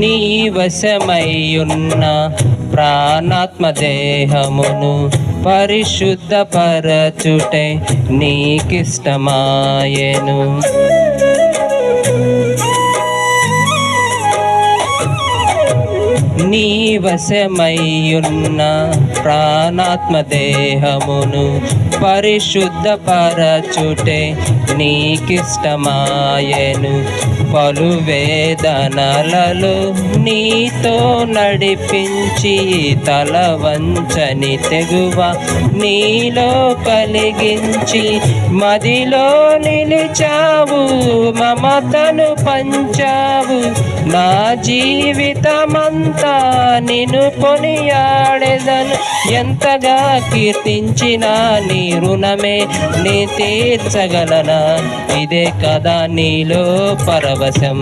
నీ వశమయ్యున్న ప్రాణాత్మ దేహమును పరిశుద్ధపరచుటే నీకిష్టమాయెను. నీ వశమయ్యున్న ప్రాణాత్మ దేహమును పరిశుద్ధపరచుటే నీకిష్టమాయెను. పలు వేదనలలో నీతో నడిపించి తల వంచని తెగువ నీలో కలిగించి మదిలో నిలిచావు, మమతను పంచావు. నా జీవితమంతా నిన్ను కొనియాడెదను, ఎంతగా కీర్తించినా నీ రుణమే నీ తీర్చగలనా. ఇదే కదా నీలో పరవశం.